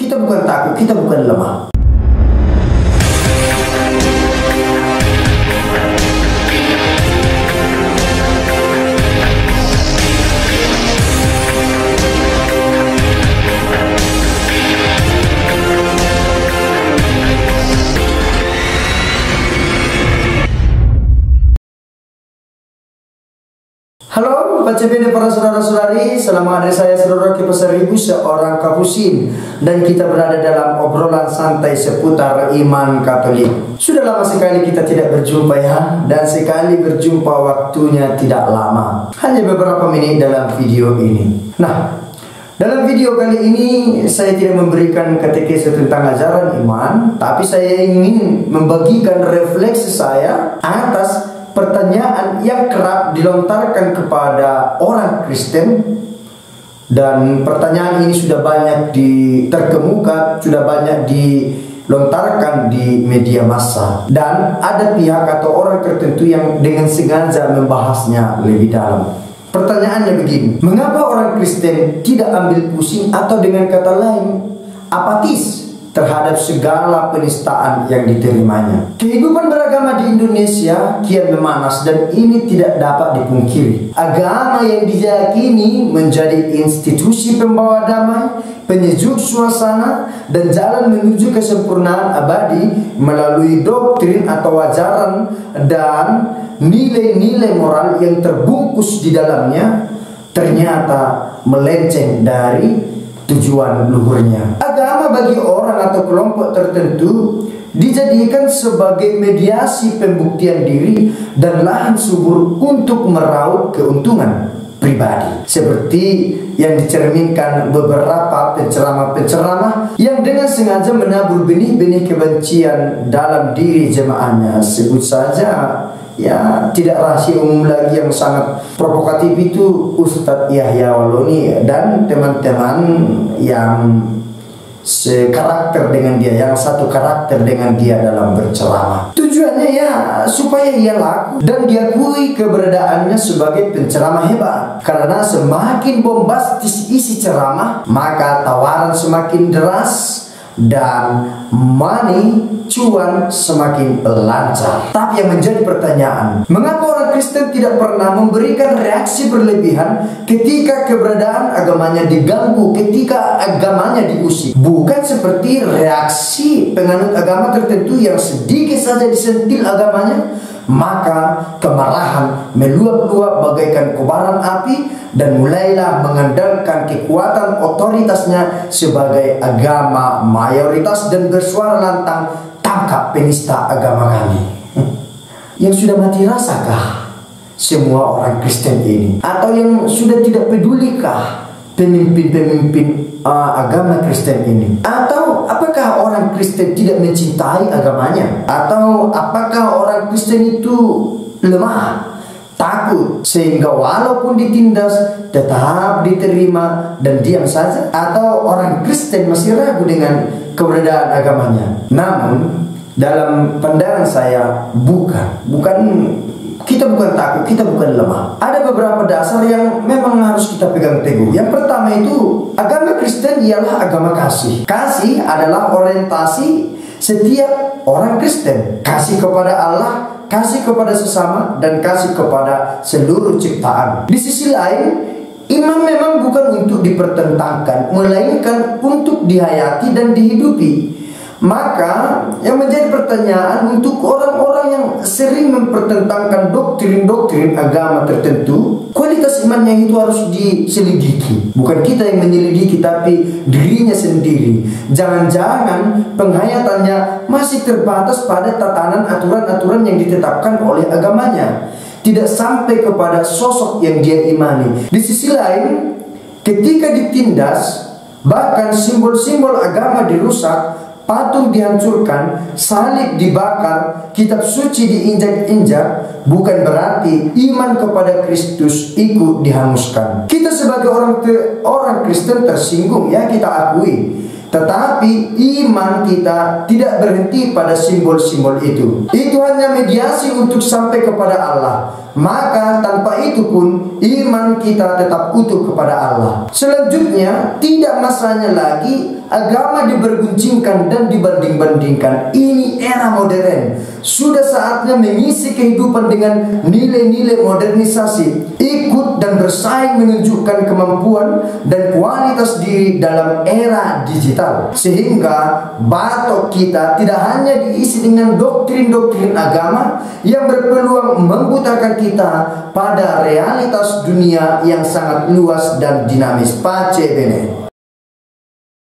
Kita bukan takut, kita bukan lemah. Halo, Baca Bene para saudara-saudari, selamat hari saya saudara ke-1000 seorang Kapusin, dan kita berada dalam obrolan santai seputar iman Katolik. Sudah lama sekali kita tidak berjumpa ya, dan sekali berjumpa waktunya tidak lama, hanya beberapa menit dalam video ini. Nah, dalam video kali ini saya tidak memberikan katekese tentang ajaran iman, tapi saya ingin membagikan refleksi saya atas pertanyaan yang kerap dilontarkan kepada orang Kristen, dan pertanyaan ini sudah banyak terkemuka, sudah banyak dilontarkan di media massa, dan ada pihak atau orang tertentu yang dengan sengaja membahasnya lebih dalam. Pertanyaannya begini: mengapa orang Kristen tidak ambil pusing atau dengan kata lain apatis terhadap segala penistaan yang diterimanya? Kehidupan beragama di Indonesia kian memanas, dan ini tidak dapat dipungkiri. Agama yang diyakini menjadi institusi pembawa damai, penyejuk suasana, dan jalan menuju kesempurnaan abadi melalui doktrin atau ajaran dan nilai-nilai moral yang terbungkus di dalamnya, ternyata melenceng dari tujuan luhurnya. Agama bagi orang atau kelompok tertentu dijadikan sebagai mediasi pembuktian diri dan lahan subur untuk meraup keuntungan pribadi, seperti yang dicerminkan beberapa penceramah-penceramah yang dengan sengaja menabur benih-benih kebencian dalam diri jemaahnya. Sebut saja, ya tidak rahasia umum lagi yang sangat provokatif itu Ustadz Yahya Waloni dan teman-teman yang sekarakter dengan dia, yang satu karakter dengan dia dalam berceramah. Tujuannya ya supaya ia laku dan diakui keberadaannya sebagai penceramah hebat. Karena semakin bombastis isi ceramah, maka tawaran semakin deras dan cuan semakin lancar. Tapi yang menjadi pertanyaan, mengapa orang Kristen tidak pernah memberikan reaksi berlebihan ketika keberadaan agamanya diganggu, ketika agamanya diusik? Bukan seperti reaksi penganut agama tertentu yang sedikit saja disentil agamanya, maka kemarahan meluap-luap bagaikan kobaran api dan mulailah mengandalkan kekuatan otoritasnya sebagai agama mayoritas dan bersuara lantang, tangkap penista agama kami. Yang sudah mati rasakah semua orang Kristen ini? Atau yang sudah tidak pedulikah pemimpin-pemimpin agama Kristen ini? Atau apakah orang Kristen tidak mencintai agamanya? Atau apakah orang Kristen itu lemah, takut, sehingga walaupun ditindas tetap diterima dan diam saja? Atau orang Kristen masih ragu dengan keberadaan agamanya? Namun dalam pandangan saya kita bukan takut, kita bukan lemah. Ada beberapa dasar yang memang harus kita pegang teguh. Yang pertama itu, agama Kristen ialah agama kasih. Kasih adalah orientasi setiap orang Kristen. Kasih kepada Allah, kasih kepada sesama, dan kasih kepada seluruh ciptaan. Di sisi lain, iman memang bukan untuk dipertentangkan, melainkan untuk dihayati dan dihidupi. Maka yang menjadi pertanyaan untuk orang-orang yang sering mempertentangkan doktrin-doktrin agama tertentu, kualitas imannya itu harus diselidiki. Bukan kita yang menyelidiki, tapi dirinya sendiri. Jangan-jangan penghayatannya masih terbatas pada tatanan aturan-aturan yang ditetapkan oleh agamanya, tidak sampai kepada sosok yang dia imani. Di sisi lain, ketika ditindas, bahkan simbol-simbol agama dirusak, patung dihancurkan, salib dibakar, kitab suci diinjak-injak, bukan berarti iman kepada Kristus ikut dihanguskan. Kita sebagai orang Kristen tersinggung, ya kita akui. Tetapi iman kita tidak berhenti pada simbol-simbol itu. Itu hanya mediasi untuk sampai kepada Allah. maka tanpa itu pun iman kita tetap utuh kepada Allah. Selanjutnya, tidak masanya lagi agama diberguncingkan dan dibanding-bandingkan. Ini era modern. Sudah saatnya mengisi kehidupan dengan nilai-nilai modernisasi, ikut dan bersaing menunjukkan kemampuan dan kualitas diri dalam era digital. Sehingga batok kita tidak hanya diisi dengan doktrin-doktrin agama yang berpeluang membutakan kita pada realitas dunia yang sangat luas dan dinamis. Pace bene.